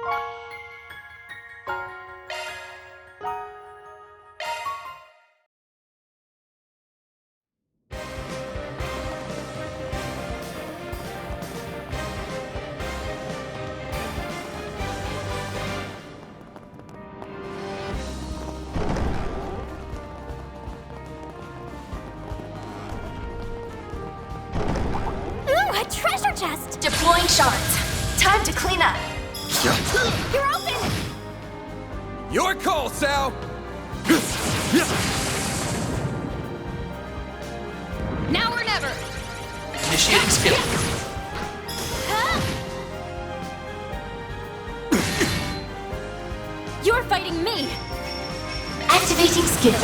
Ooh, a treasure chest! Deploying shards. Time to clean up. You're open! Your call, Sao! Now or never! Initiating skill. Huh? You're fighting me! Activating skill.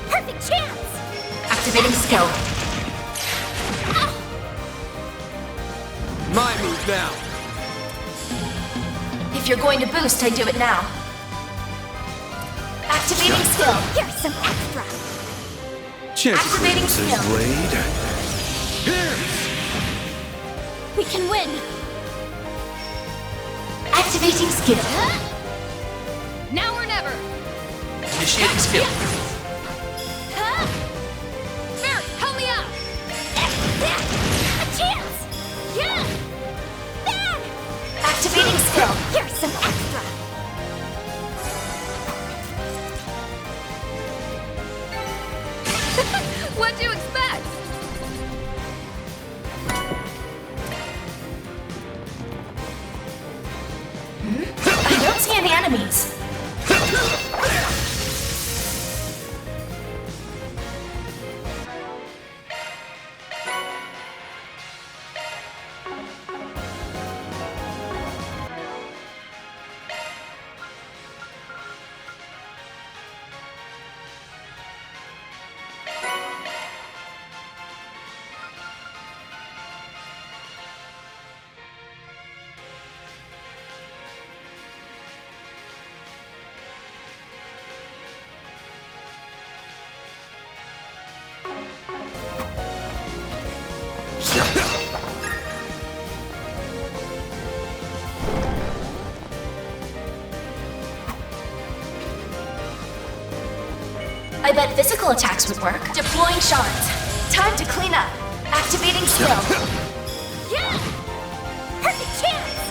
Perfect chance! Activating skill. My move now. If you're going to boost, I do it now. Activating skill. Here's some extra! Chances Activating are, skill. Mrs. Wade. Here! We can win! Activating skill. Now or never! Initiating skill. Huh? Barry, help me out! A chance! Yeah! Bad! Activating skill. Here's some extra! What'd you expect? I don't see any enemies. I bet physical attacks would work. Deploying shards. Time to clean up. Activating skill. Yeah! Perfect chance!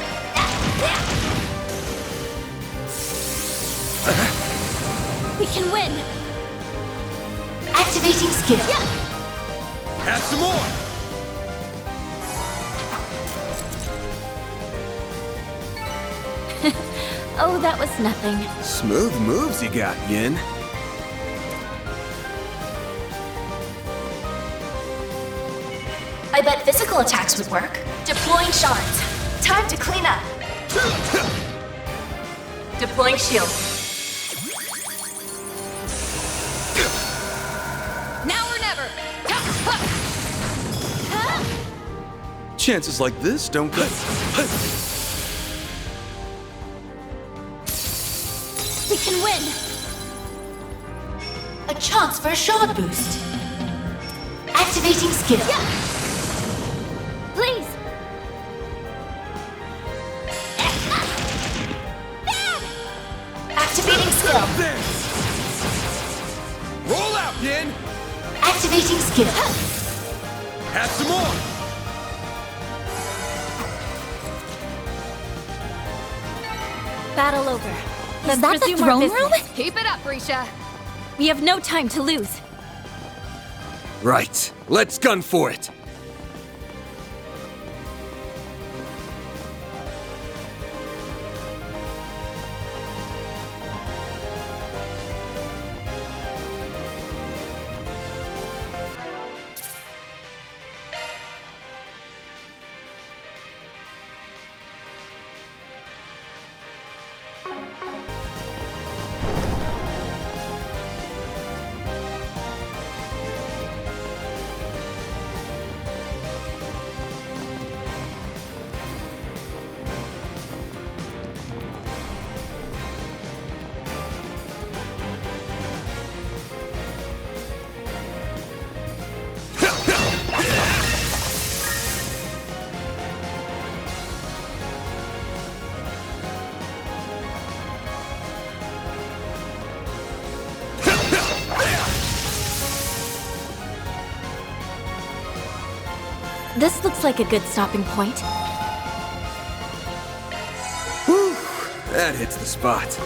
We can win! Activating skill. Have some more! Oh, that was nothing. Smooth moves you got, Yin. I bet physical attacks would work. Deploying shards. Time to clean up. Deploying shield. Now or never! Chances like this don't go. We can win! A chance for a shard boost. Activating skill. Please! Activating skill. There! Roll out, Yin! Activating skill. Have some more! Battle over. Is that the throne room? Keep it up, Risha. We have no time to lose. Right. Let's gun for it. This looks like a good stopping point. Whew, that hits the spot.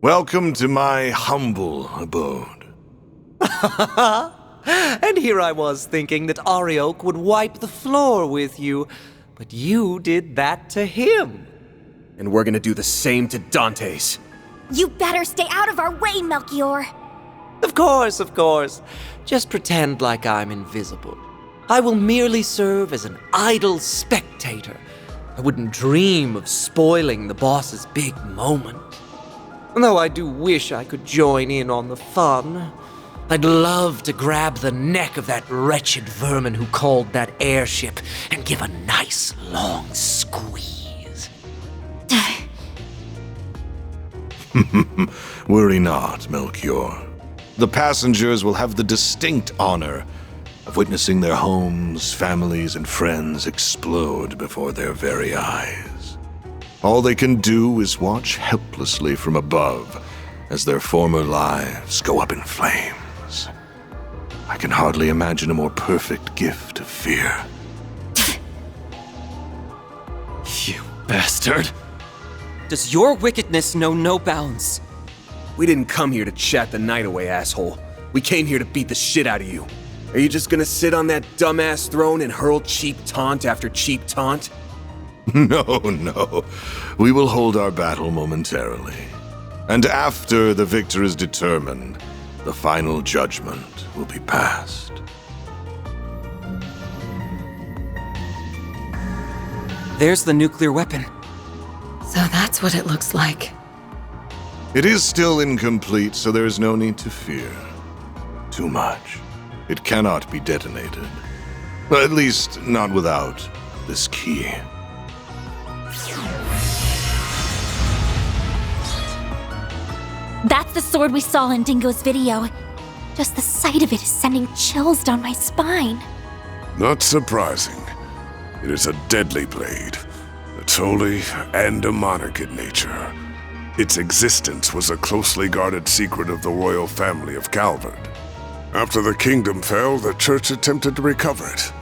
Welcome to my humble abode. And here I was thinking that Arioch would wipe the floor with you, but you did that to him. And we're gonna do the same to Dante's. You better stay out of our way, Melchior! Of course, of course. Just pretend like I'm invisible. I will merely serve as an idle spectator. I wouldn't dream of spoiling the boss's big moment. Though I do wish I could join in on the fun. I'd love to grab the neck of that wretched vermin who called that airship and give a nice long squeeze. Worry not, Melchior. The passengers will have the distinct honor of witnessing their homes, families, and friends explode before their very eyes. All they can do is watch helplessly from above as their former lives go up in flames. I can hardly imagine a more perfect gift of fear. You bastard! Does your wickedness know no bounds? We didn't come here to chat the night away, asshole. We came here to beat the shit out of you. Are you just gonna sit on that dumbass throne and hurl cheap taunt after cheap taunt? No, no. We will hold our battle momentarily. And after the victor is determined, the final judgment will be passed. There's the nuclear weapon. So that's what it looks like. It is still incomplete, so there is no need to fear too much. It cannot be detonated. At least, not without this key. That's the sword we saw in Dingo's video. Just the sight of it is sending chills down my spine. Not surprising. It is a deadly blade. It's holy and demonic in nature. Its existence was a closely guarded secret of the royal family of Calvard. After the kingdom fell, the church attempted to recover it,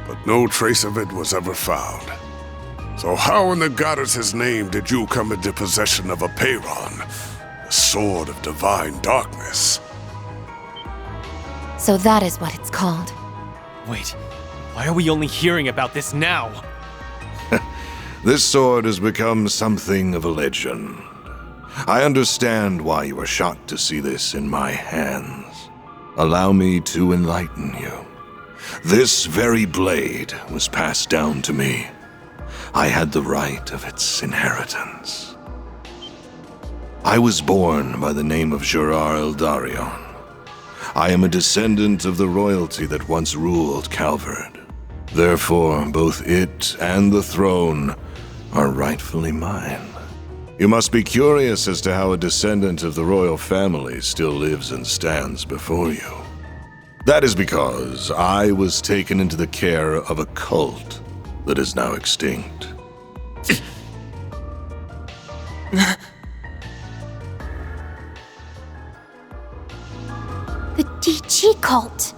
but no trace of it was ever found. So how in the goddess's name did you come into possession of a Peyron, the sword of divine darkness? So that is what it's called. Wait, why are we only hearing about this now? This sword has become something of a legend. I understand why you are shocked to see this in my hands. Allow me to enlighten you. This very blade was passed down to me. I had the right of its inheritance. I was born by the name of Gerard Eldarion. I am a descendant of the royalty that once ruled Calvard. Therefore, both it and the throne are rightfully mine. You must be curious as to how a descendant of the royal family still lives and stands before you. That is because I was taken into the care of a cult that is now extinct. The DG cult.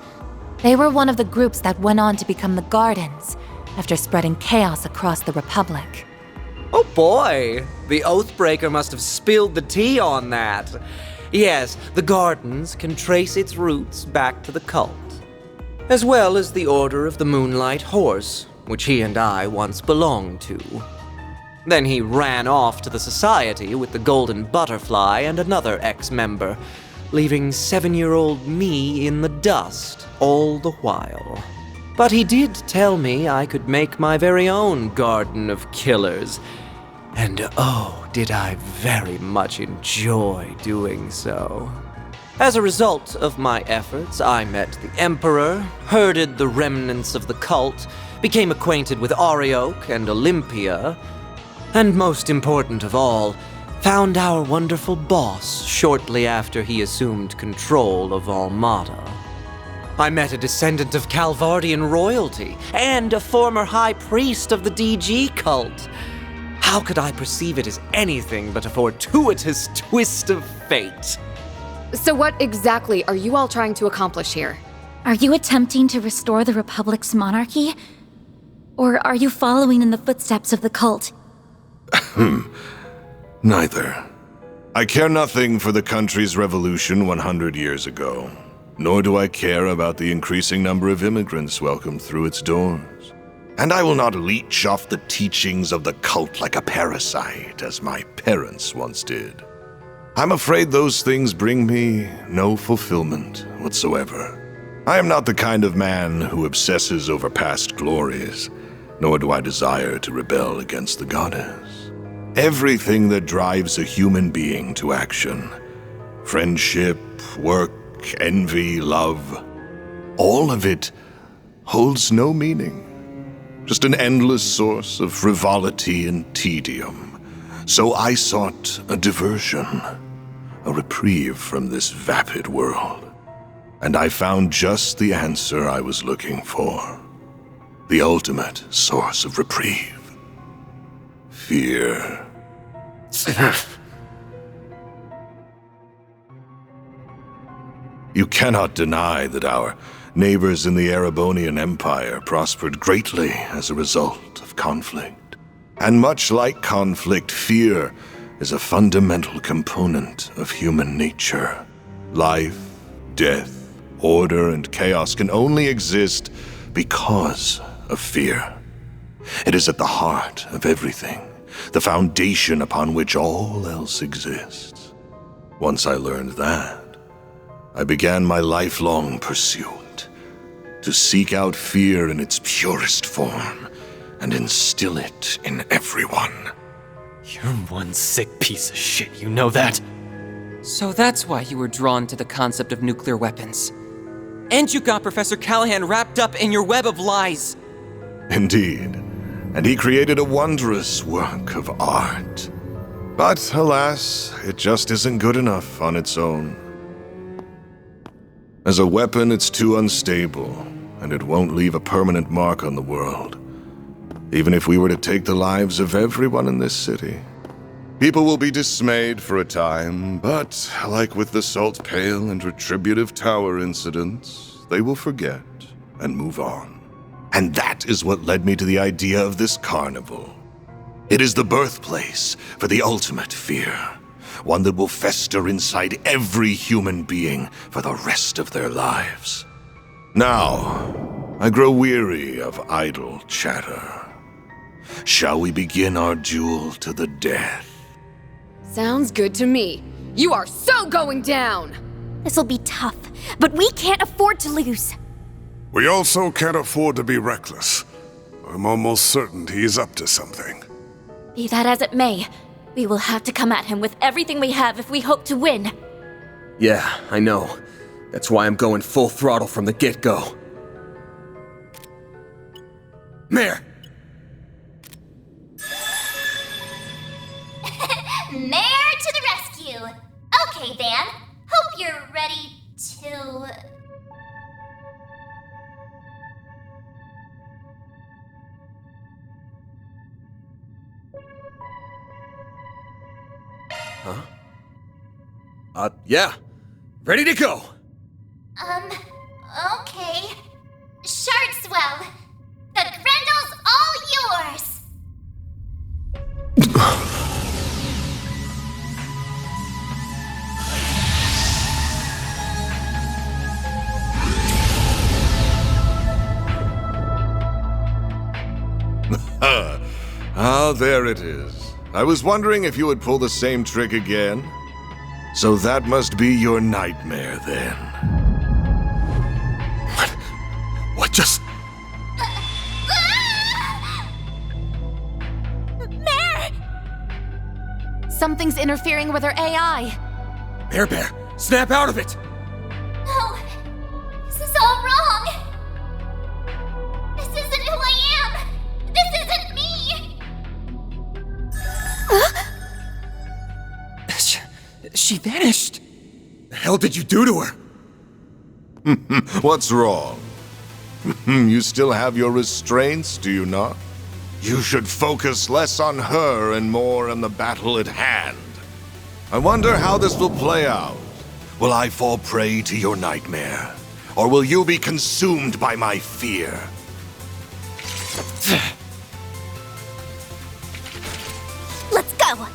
They were one of the groups that went on to become the Gardens after spreading chaos across the Republic. Oh boy, the Oathbreaker must have spilled the tea on that. Yes, the Gardens can trace its roots back to the cult, as well as the Order of the Moonlight Horse, which he and I once belonged to. Then he ran off to the Society with the Golden Butterfly and another ex-member, leaving 7-year-old me in the dust all the while. But he did tell me I could make my very own garden of killers, and oh, did I very much enjoy doing so. As a result of my efforts, I met the Emperor, herded the remnants of the cult, became acquainted with Arioch and Olympia, and most important of all, found our wonderful boss shortly after he assumed control of Almada. I met a descendant of Calvardian royalty and a former high priest of the DG cult. How could I perceive it as anything but a fortuitous twist of fate? So what exactly are you all trying to accomplish here? Are you attempting to restore the Republic's monarchy? Or are you following in the footsteps of the cult? Neither. I care nothing for the country's revolution 100 years ago, nor do I care about the increasing number of immigrants welcomed through its doors. And I will not leech off the teachings of the cult like a parasite, as my parents once did. I'm afraid those things bring me no fulfillment whatsoever. I am not the kind of man who obsesses over past glories, nor do I desire to rebel against the goddess. Everything that drives a human being to action, friendship, work, envy, love, all of it holds no meaning, just an endless source of frivolity and tedium. So I sought a diversion, a reprieve from this vapid world. And I found just the answer I was looking for. The ultimate source of reprieve. Fear. You cannot deny that our neighbors in the Erebonian Empire prospered greatly as a result of conflict. And much like conflict, fear is a fundamental component of human nature. Life, death, order, and chaos can only exist because of fear. It is at the heart of everything, the foundation upon which all else exists. Once I learned that, I began my lifelong pursuit to seek out fear in its purest form and instill it in everyone. You're one sick piece of shit, you know that? So that's why you were drawn to the concept of nuclear weapons. And you got Professor Callahan wrapped up in your web of lies. Indeed, and he created a wondrous work of art. But alas, it just isn't good enough on its own. As a weapon, it's too unstable, and it won't leave a permanent mark on the world. Even if we were to take the lives of everyone in this city. People will be dismayed for a time, but like with the Salt Pail and Retributive Tower incidents, they will forget and move on. And that is what led me to the idea of this carnival. It is the birthplace for the ultimate fear, one that will fester inside every human being for the rest of their lives. Now, I grow weary of idle chatter. Shall we begin our duel to the death? Sounds good to me. You are so going down! This'll be tough, but we can't afford to lose. We also can't afford to be reckless. I'm almost certain he's up to something. Be that as it may, we will have to come at him with everything we have if we hope to win. Yeah, I know. That's why I'm going full throttle from the get-go. Mayor! Mayor to the rescue! Okay, Van. Hope you're ready to... Huh? Yeah. Ready to go! Okay. Shardswell, the Grendel's all yours! Ah, there it is. I was wondering if you would pull the same trick again. So that must be your nightmare then. What just... Mare! Something's interfering with her AI. Bear, snap out of it! No! This is all wrong! This isn't who I am! This isn't me! She vanished. The hell did you do to her? What's wrong? You still have your restraints, do you not? You should focus less on her and more on the battle at hand. I wonder how this will play out. Will I fall prey to your nightmare? Or will you be consumed by my fear? Let's go!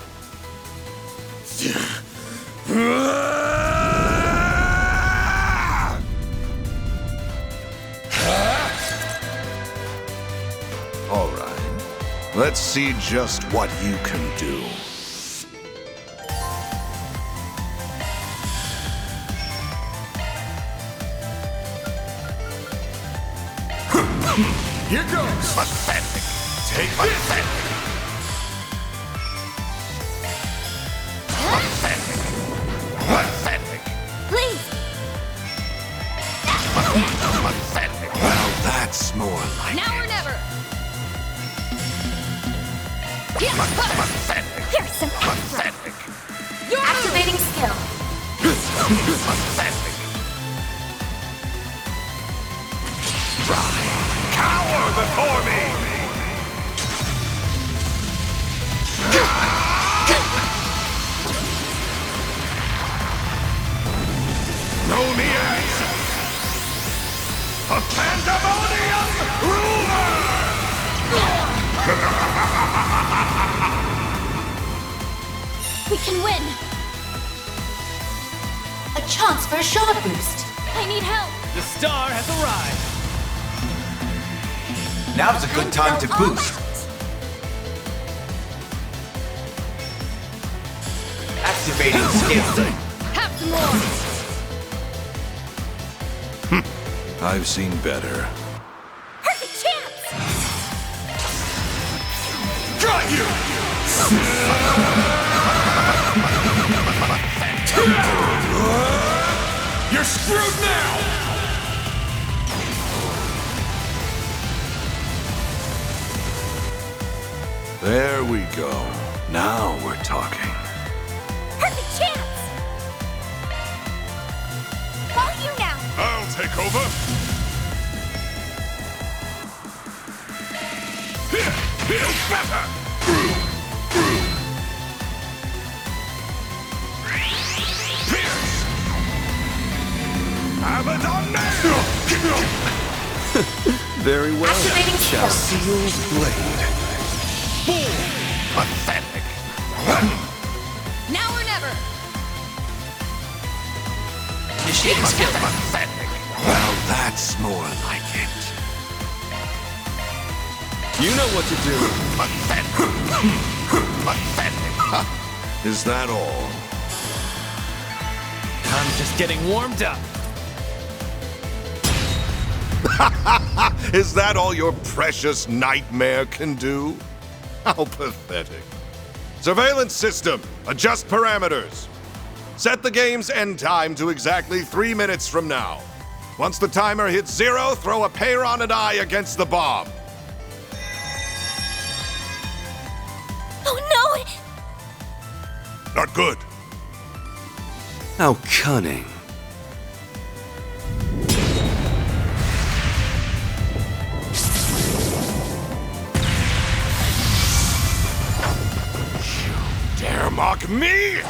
All right. Let's see just what you can do. Here goes! Pathetic. Take pathetic. Pathetic. Pathetic. Please! Pathetic. Well, that's more like Now or never! pathetic. Here's some Pathetic. Activating skill. Pathetic. Cower before me! Know me as a pandemonium ruler! We can win! A chance for a shot boost. I need help! The star has arrived. Now's a good time to boost. Activating skill. Have some more! I've seen better. perfect chance! Got you! You're screwed now! There we go. Now we're talking. Perfect chance! All you now! I'll take over. Feel better. Pierce. Abaddon nail. Very well. Activating skill. Seal's blade. Pathetic. Now or never! Initiating skill. Pathetic. Well, that's more like it. You know what to do. Pathetic. Pathetic. Ha. Is that all? I'm just getting warmed up. Is that all your precious nightmare can do? How pathetic. Surveillance system, adjust parameters. Set the game's end time to exactly 3 minutes from now. Once the timer hits 0, throw a Peyron and I against the bomb. Oh no! Not good. How cunning. Dare mock me?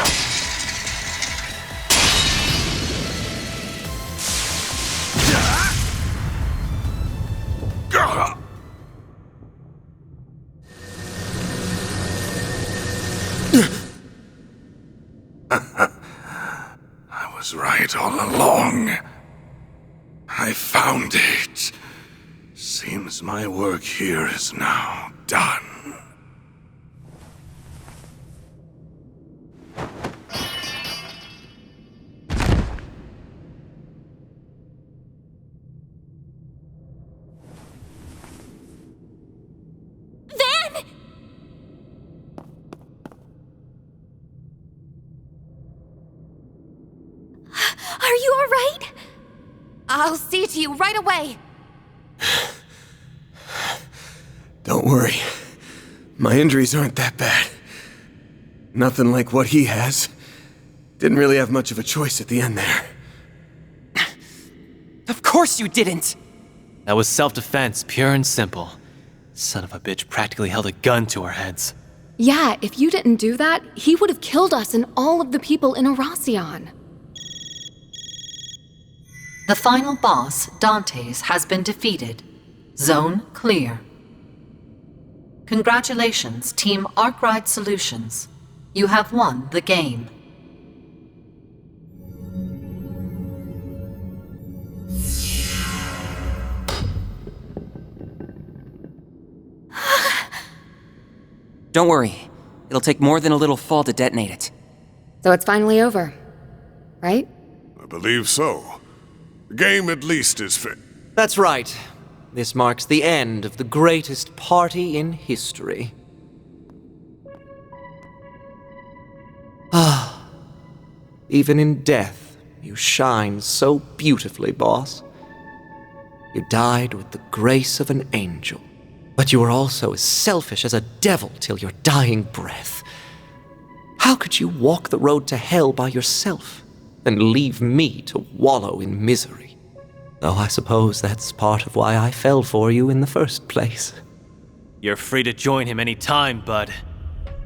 I was right all along. I found it. Seems my work here is now done. I'll see to you right away. Don't worry. My injuries aren't that bad. Nothing like what he has. Didn't really have much of a choice at the end there. Of course you didn't! That was self-defense, pure and simple. Son of a bitch practically held a gun to our heads. Yeah, if you didn't do that, he would have killed us and all of the people in Arasion. The final boss, Dantes, has been defeated. Zone clear. Congratulations, Team Arkwright Solutions. You have won the game. Don't worry. It'll take more than a little fall to detonate it. So it's finally over, right? I believe so. The game at least is fit. That's right. This marks the end of the greatest party in history. Ah, even in death, you shine so beautifully, boss. You died with the grace of an angel, but you were also as selfish as a devil till your dying breath. How could you walk the road to hell by yourself and leave me to wallow in misery? Though I suppose that's part of why I fell for you in the first place. You're free to join him any time, bud.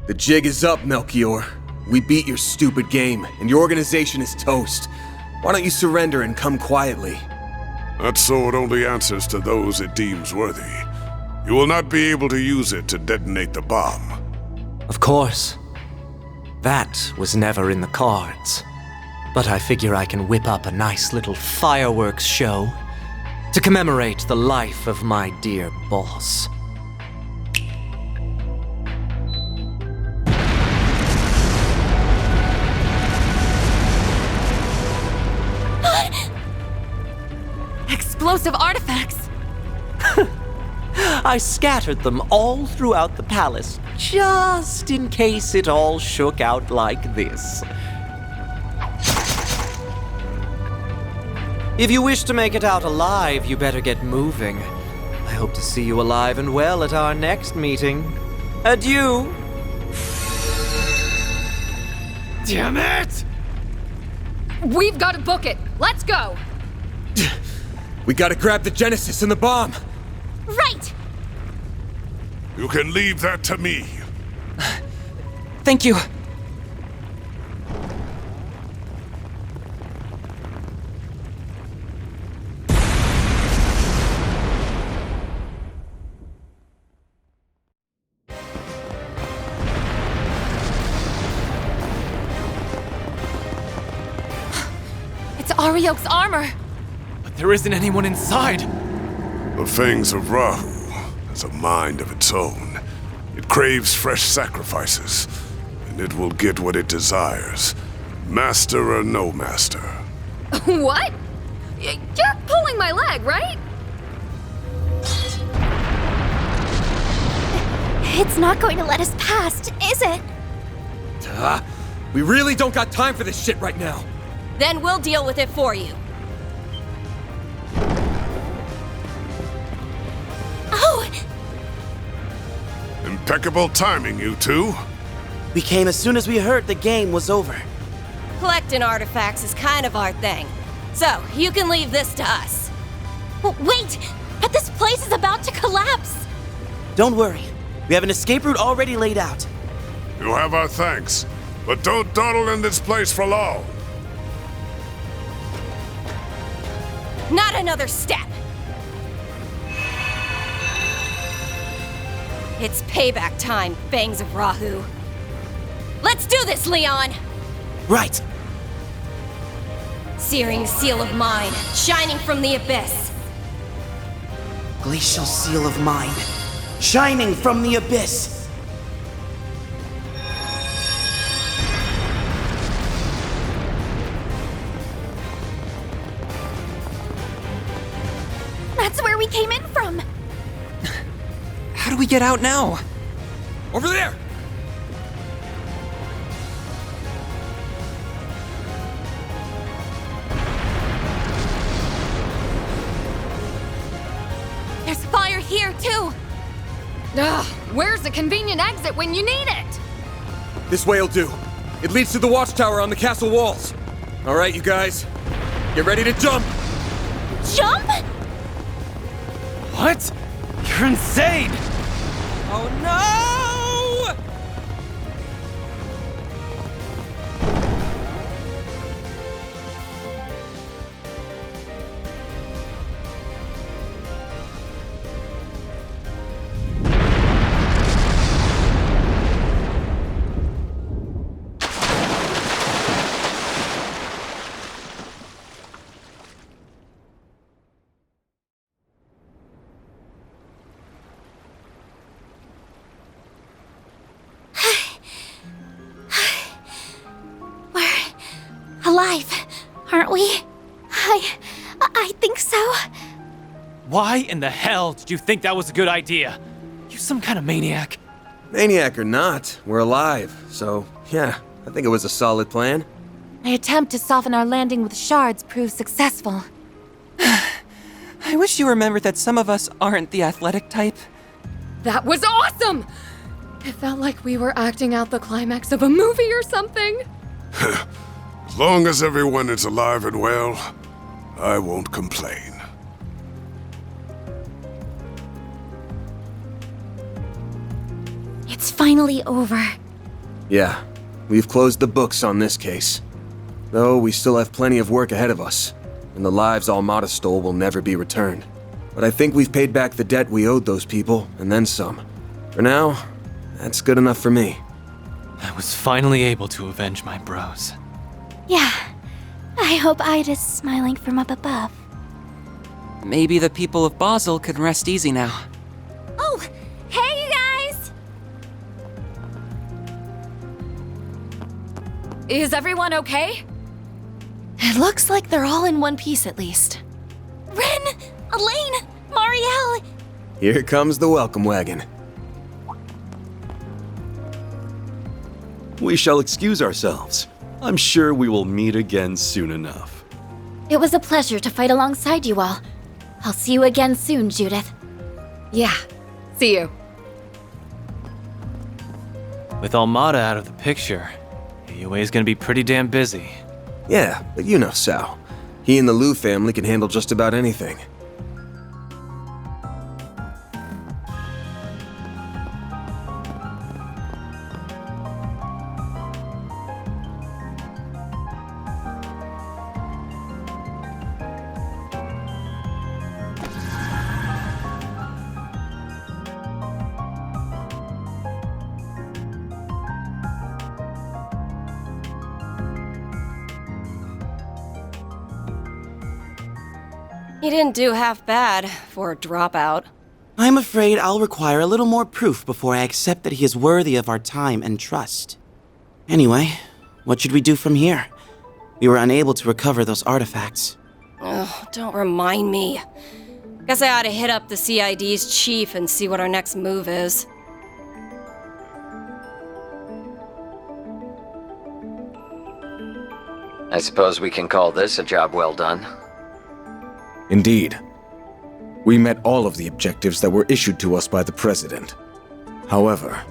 The jig is up, Melchior. We beat your stupid game, and your organization is toast. Why don't you surrender and come quietly? That sword only answers to those it deems worthy. You will not be able to use it to detonate the bomb. Of course. That was never in the cards. But I figure I can whip up a nice little fireworks show to commemorate the life of my dear boss. Explosive artifacts! I scattered them all throughout the palace, just in case it all shook out like this. If you wish to make it out alive, you better get moving. I hope to see you alive and well at our next meeting. Adieu! Damn it! We've got to book it. Let's go. We gotta grab the Genesis and the bomb! Right! You can leave that to me. Thank you. It's Arioke's armor! But there isn't anyone inside! The Fangs of Rahu has a mind of its own. It craves fresh sacrifices, and it will get what it desires, master or no master. What? You're pulling my leg, right? It's not going to let us past, is it? We really don't got time for this shit right now. Then we'll deal with it for you. Oh! Impeccable timing, you two. We came as soon as we heard the game was over. Collecting artifacts is kind of our thing. So, you can leave this to us. Wait! But this place is about to collapse! Don't worry. We have an escape route already laid out. You have our thanks, but don't dawdle in this place for long. Not another step! It's payback time, Fangs of Rahu. Let's do this, Leon! Right. Searing seal of mine, shining from the abyss. Glacial seal of mine, shining from the abyss. That's where we came in from! How do we get out now? Over there! here too! Ugh, where's the convenient exit when you need it? This way'll do. It leads to the watchtower on the castle walls. All right, you guys. Get ready to jump! Jump? What? You're insane! Oh no! Alive, aren't we? I think so. Why in the hell did you think that was a good idea? You some kind of maniac. Maniac or not, we're alive. So, yeah, I think it was a solid plan. My attempt to soften our landing with shards proved successful. I wish you remembered that some of us aren't the athletic type. That was awesome! It felt like we were acting out the climax of a movie or something. As long as everyone is alive and well, I won't complain. It's finally over. Yeah, we've closed the books on this case. Though we still have plenty of work ahead of us, and the lives Almada stole will never be returned. But I think we've paid back the debt we owed those people, and then some. For now, that's good enough for me. I was finally able to avenge my bros. Yeah, I hope Ida's smiling from up above. Maybe the people of Basel can rest easy now. Oh, hey you guys! Is everyone okay? It looks like they're all in one piece at least. Ren, Elaine, Marielle! Here comes the welcome wagon. We shall excuse ourselves. I'm sure we will meet again soon enough. It was a pleasure to fight alongside you all. I'll see you again soon, Judith. Yeah, see you. With Almada out of the picture, Heiyue is gonna be pretty damn busy. Yeah, but you know Sao. He and the Liu family can handle just about anything. He didn't do half bad for a dropout. I'm afraid I'll require a little more proof before I accept that he is worthy of our time and trust. Anyway, what should we do from here? We were unable to recover those artifacts. Ugh, don't remind me. Guess I ought to hit up the CID's chief and see what our next move is. I suppose we can call this a job well done. Indeed. We met all of the objectives that were issued to us by the President. However,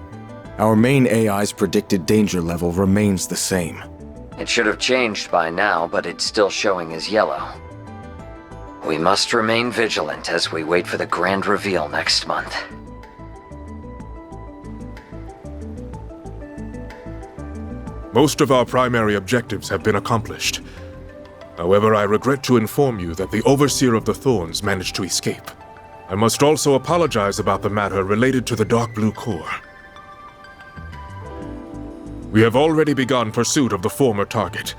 our main AI's predicted danger level remains the same. It should have changed by now, but it's still showing as yellow. We must remain vigilant as we wait for the grand reveal next month. Most of our primary objectives have been accomplished. However, I regret to inform you that the Overseer of the Thorns managed to escape. I must also apologize about the matter related to the Dark Blue Core. We have already begun pursuit of the former target,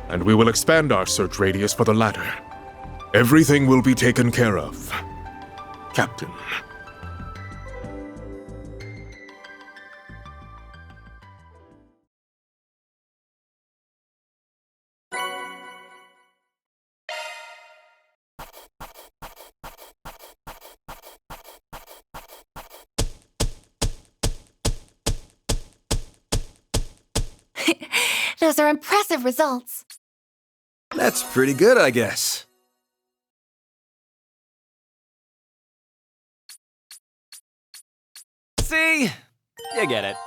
and we will expand our search radius for the latter. Everything will be taken care of, Captain. Those are impressive results. That's pretty good, I guess. See? You get it.